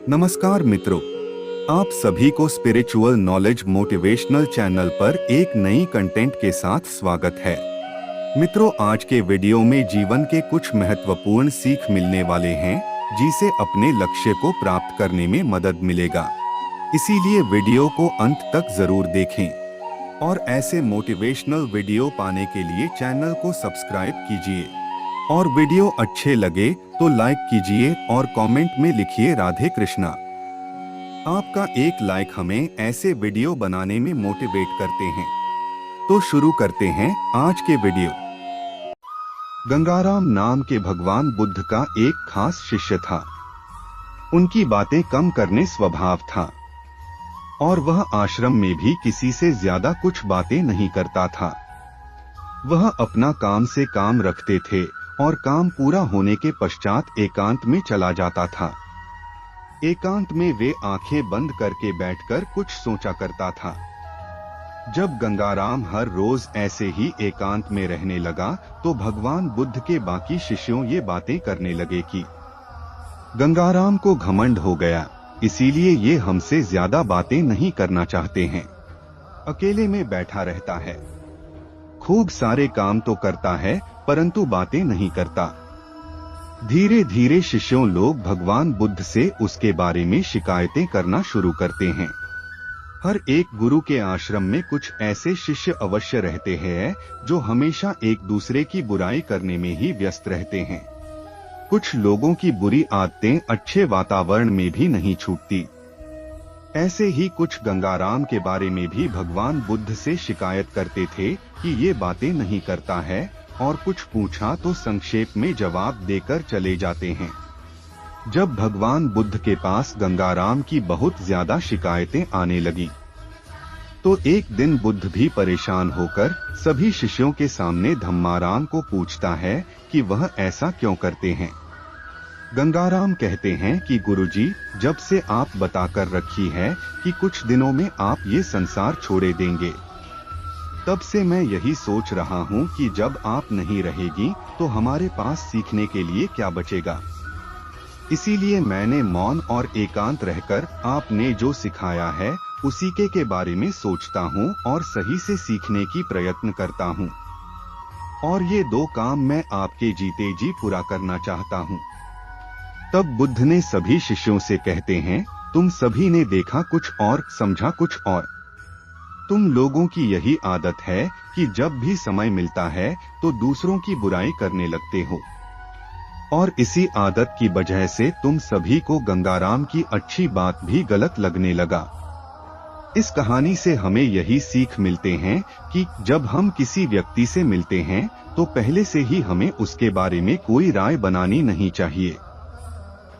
नमस्कार मित्रों, आप सभी को स्पिरिचुअल नॉलेज मोटिवेशनल चैनल पर एक नई कंटेंट के साथ स्वागत है। मित्रों, आज के वीडियो में जीवन के कुछ महत्वपूर्ण सीख मिलने वाले हैं जिसे अपने लक्ष्य को प्राप्त करने में मदद मिलेगा। इसीलिए वीडियो को अंत तक जरूर देखें और ऐसे मोटिवेशनल वीडियो पाने के लिए चैनल को सब्सक्राइब कीजिए और वीडियो अच्छे लगे तो लाइक कीजिए और कमेंट में लिखिए राधे कृष्णा। आपका एक लाइक हमें ऐसे वीडियो बनाने में मोटिवेट करते हैं। तो शुरू करते हैं आज के वीडियो। गंगाराम नाम के भगवान बुद्ध का एक खास शिष्य था। उनकी बातें कम करने स्वभाव था और वह आश्रम में भी किसी से ज्यादा कुछ बातें नहीं करता था। वह अपना काम से काम रखते थे और काम पूरा होने के पश्चात एकांत में चला जाता था। एकांत में वे आंखें बंद करके बैठकर कुछ सोचा करता था। जब गंगाराम हर रोज ऐसे ही एकांत में रहने लगा तो भगवान बुद्ध के बाकी शिष्यों ये बातें करने लगे कि गंगाराम को घमंड हो गया, इसीलिए ये हमसे ज्यादा बातें नहीं करना चाहते हैं। अकेले में बैठा रहता है, खूब सारे काम तो करता है परंतु बातें नहीं करता। धीरे धीरे शिष्यों लोग भगवान बुद्ध से उसके बारे में शिकायतें करना शुरू करते हैं। हर एक गुरु के आश्रम में कुछ ऐसे शिष्य अवश्य रहते हैं जो हमेशा एक दूसरे की बुराई करने में ही व्यस्त रहते हैं। कुछ लोगों की बुरी आदतें अच्छे वातावरण में भी नहीं छूटती। ऐसे ही कुछ गंगाराम के बारे में भी भगवान बुद्ध से शिकायत करते थे कि ये बातें नहीं करता है और कुछ पूछा तो संक्षेप में जवाब देकर चले जाते हैं। जब भगवान बुद्ध के पास गंगाराम की बहुत ज्यादा शिकायतें आने लगी तो एक दिन बुद्ध भी परेशान होकर सभी शिष्यों के सामने धम्माराम को पूछता है कि वह ऐसा क्यों करते हैं। गंगाराम कहते हैं कि गुरुजी, जब से आप बताकर रखी है कि कुछ दिनों में आप ये संसार छोड़े देंगे, तब से मैं यही सोच रहा हूँ कि जब आप नहीं रहेगी तो हमारे पास सीखने के लिए क्या बचेगा। इसीलिए मैंने मौन और एकांत रहकर आपने जो सिखाया है उसी के बारे में सोचता हूँ और सही से सीखने की प्रयत्न करता हूँ। और ये दो काम मैं आपके जीते जी पूरा करना चाहता हूँ। तब बुद्ध ने सभी शिष्यों से कहते हैं, तुम सभी ने देखा कुछ और समझा कुछ और। तुम लोगों की यही आदत है कि जब भी समय मिलता है तो दूसरों की बुराई करने लगते हो और इसी आदत की वजह से तुम सभी को गंगाराम की अच्छी बात भी गलत लगने लगा। इस कहानी से हमें यही सीख मिलते हैं कि जब हम किसी व्यक्ति से मिलते हैं तो पहले से ही हमें उसके बारे में कोई राय बनानी नहीं चाहिए।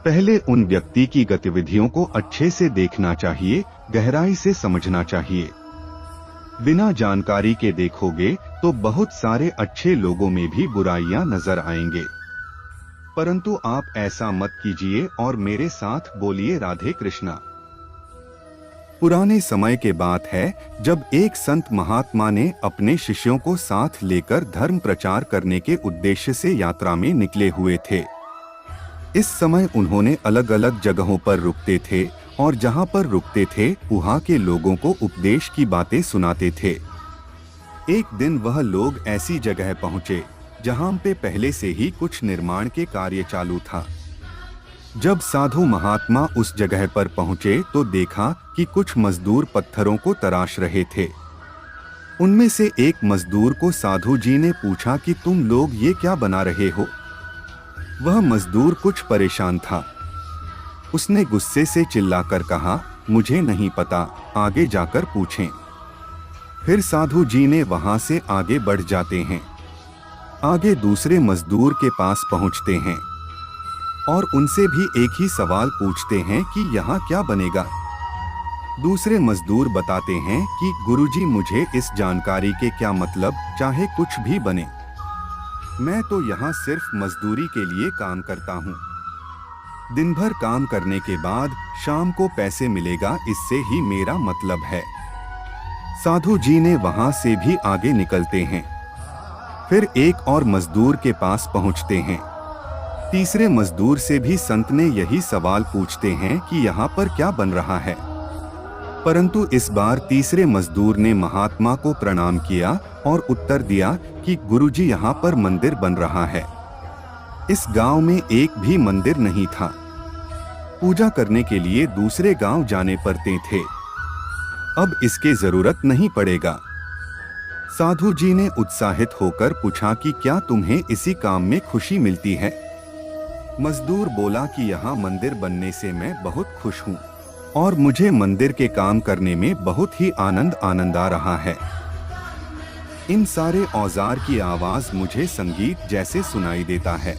पहले उन व्यक्ति की गतिविधियों को अच्छे से देखना चाहिए, गहराई से समझना चाहिए। बिना जानकारी के देखोगे तो बहुत सारे अच्छे लोगों में भी बुराइयां नजर आएंगे, परंतु आप ऐसा मत कीजिए और मेरे साथ बोलिए राधे कृष्णा। पुराने समय के बात है जब एक संत महात्मा ने अपने शिष्यों को साथ लेकर धर्म प्रचार करने के उद्देश्य से यात्रा में निकले हुए थे। इस समय उन्होंने अलग अलग जगहों पर रुकते थे और जहां पर रुकते थे वहां के लोगों को उपदेश की बातें सुनाते थे। एक दिन वह लोग ऐसी जगह पहुंचे जहां पे पहले से ही कुछ निर्माण के कार्य चालू था। जब साधु महात्मा उस जगह पर पहुंचे तो देखा कि कुछ मजदूर पत्थरों को तराश रहे थे। उनमें से एक मजदूर को साधु जी ने पूछा कि तुम लोग ये क्या बना रहे हो। वह मजदूर कुछ परेशान था। उसने गुस्से से चिल्लाकर कहा, मुझे नहीं पता, आगे जाकर पूछें। फिर साधु जी ने वहां से आगे बढ़ जाते हैं। आगे दूसरे मजदूर के पास पहुंचते हैं और उनसे भी एक ही सवाल पूछते हैं कि यहाँ क्या बनेगा। दूसरे मजदूर बताते हैं कि गुरुजी, मुझे इस जानकारी के क्या मतलब, चाहे कुछ भी बने, मैं तो यहाँ सिर्फ मजदूरी के लिए काम करता हूँ। दिन भर काम करने के बाद शाम को पैसे मिलेगा, इससे ही मेरा मतलब है। साधु जी ने वहां से भी आगे निकलते हैं। फिर एक और मजदूर के पास पहुंचते हैं। तीसरे मजदूर से भी संत ने यही सवाल पूछते हैं कि यहाँ पर क्या बन रहा है। परंतु इस बार तीसरे मजदूर ने महात्मा को प्रणाम किया और उत्तर दिया कि गुरुजी, यहाँ पर मंदिर बन रहा है। इस गांव में एक भी मंदिर नहीं था। पूजा करने के लिए दूसरे गांव जाने पड़ते थे। अब इसके जरूरत नहीं पड़ेगा। साधु जी ने उत्साहित होकर पूछा कि क्या तुम्हें इसी काम में खुशी मिलती है? मजदूर बोला कि यहाँ मंदिर बनने से मैं बहुत खुश हूँ और मुझे मंदिर के काम करने में बहुत ही आनंद आ रहा है। इन सारे औजार की आवाज मुझे संगीत जैसे सुनाई देता है।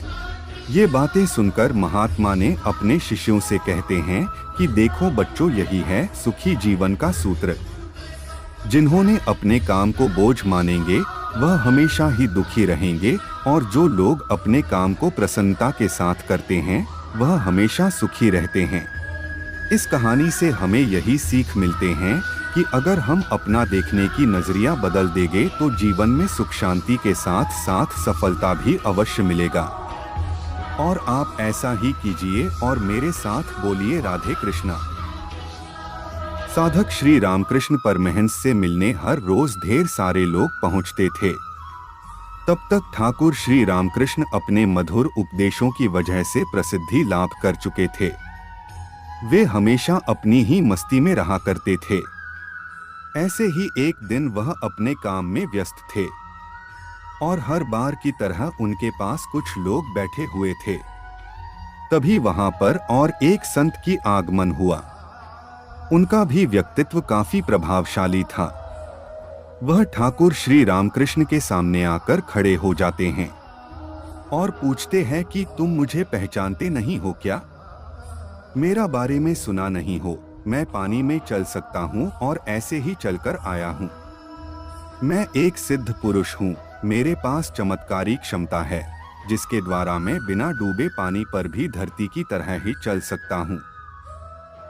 ये बातें सुनकर महात्मा ने अपने शिष्यों से कहते हैं कि देखो बच्चों, यही है सुखी जीवन का सूत्र। जिन्होंने अपने काम को बोझ मानेंगे वह हमेशा ही दुखी रहेंगे, और जो लोग अपने काम को प्रसन्नता के साथ करते हैं वह हमेशा सुखी रहते हैं। इस कहानी से हमें यही सीख मिलते हैं कि अगर हम अपना देखने की नजरिया बदल देंगे तो जीवन में सुख शांति के साथ साथ सफलता भी अवश्य मिलेगा। और आप ऐसा ही कीजिए और मेरे साथ बोलिए राधे कृष्णा। साधक श्री रामकृष्ण परमहंस से मिलने हर रोज ढेर सारे लोग पहुंचते थे। तब तक ठाकुर श्री रामकृष्ण अपने मधुर उपदेशों की वजह से प्रसिद्धि लाभ कर चुके थे। वे हमेशा अपनी ही मस्ती में रहा करते थे। ऐसे ही एक दिन वह अपने काम में व्यस्त थे और हर बार की तरह उनके पास कुछ लोग बैठे हुए थे। तभी वहां पर और एक संत की आगमन हुआ। उनका भी व्यक्तित्व काफी प्रभावशाली था। वह ठाकुर श्री रामकृष्ण के सामने आकर खड़े हो जाते हैं और पूछते हैं कि तुम मुझे पहचानते नहीं हो क्या? मेरा बारे में सुना नहीं हो? मैं पानी में चल सकता हूँ और ऐसे ही चलकर आया हूँ। मैं एक सिद्ध पुरुष हूँ। मेरे पास चमत्कारी क्षमता है जिसके द्वारा मैं बिना डूबे पानी पर भी धरती की तरह ही चल सकता हूँ,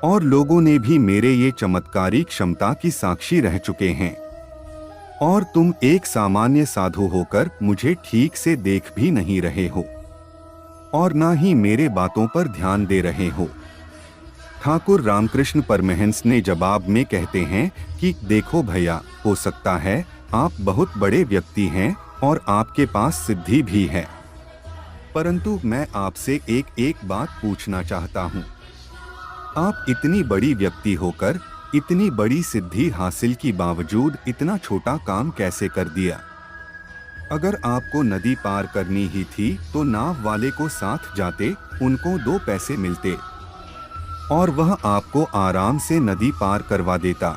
और लोगों ने भी मेरे ये चमत्कारी क्षमता की साक्षी रह चुके हैं। और तुम एक सामान्य साधु होकर मुझे ठीक से देख भी नहीं रहे हो और ना ही मेरे बातों पर ध्यान दे रहे हो। ठाकुर रामकृष्ण परमहंस ने जवाब में कहते हैं कि देखो भैया, हो सकता है आप बहुत बड़े व्यक्ति हैं और आपके पास सिद्धि भी है, परंतु मैं आपसे एक बात पूछना चाहता हूँ। आप इतनी बड़ी व्यक्ति होकर इतनी बड़ी सिद्धि हासिल की बावजूद इतना छोटा काम कैसे कर दिया? अगर आपको नदी पार करनी ही थी तो नाव वाले को साथ जाते, उनको 2 पैसे मिलते और वह आपको आराम से नदी पार करवा देता,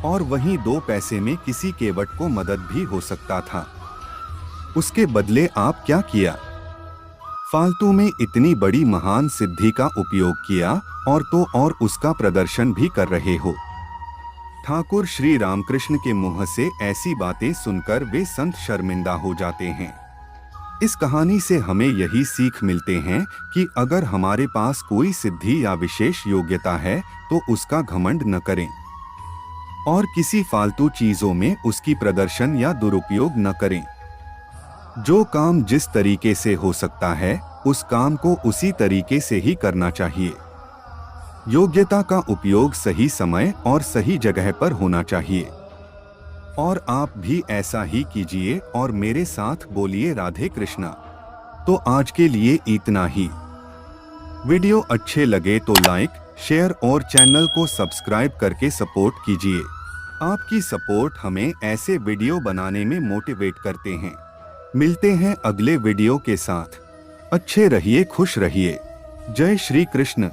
और वहीं 2 पैसे में किसी केवट को मदद भी हो सकता था। उसके बदले आप क्या किया? फालतू में इतनी बड़ी महान सिद्धि का उपयोग किया और उसका प्रदर्शन भी कर रहे हो। ठाकुर श्री रामकृष्ण के मुंह से ऐसी बातें सुनकर वे संत शर्मिंदा हो जाते हैं। इस कहानी से हमें यही सीख मिलते हैं कि अगर हमारे पास कोई सिद्धि या विशेष योग्यता है तो उसका घमंड न करें और किसी फालतू चीजों में उसकी प्रदर्शन या दुरुपयोग न करें। जो काम जिस तरीके से हो सकता है उस काम को उसी तरीके से ही करना चाहिए। योग्यता का उपयोग सही समय और सही जगह पर होना चाहिए। और आप भी ऐसा ही कीजिए और मेरे साथ बोलिए राधे कृष्णा। तो आज के लिए इतना ही। वीडियो अच्छे लगे तो लाइक, शेयर और चैनल को सब्सक्राइब करके सपोर्ट कीजिए। आपकी सपोर्ट हमें ऐसे वीडियो बनाने में मोटिवेट करते हैं। मिलते हैं अगले वीडियो के साथ। अच्छे रहिए, खुश रहिए। जय श्री कृष्ण।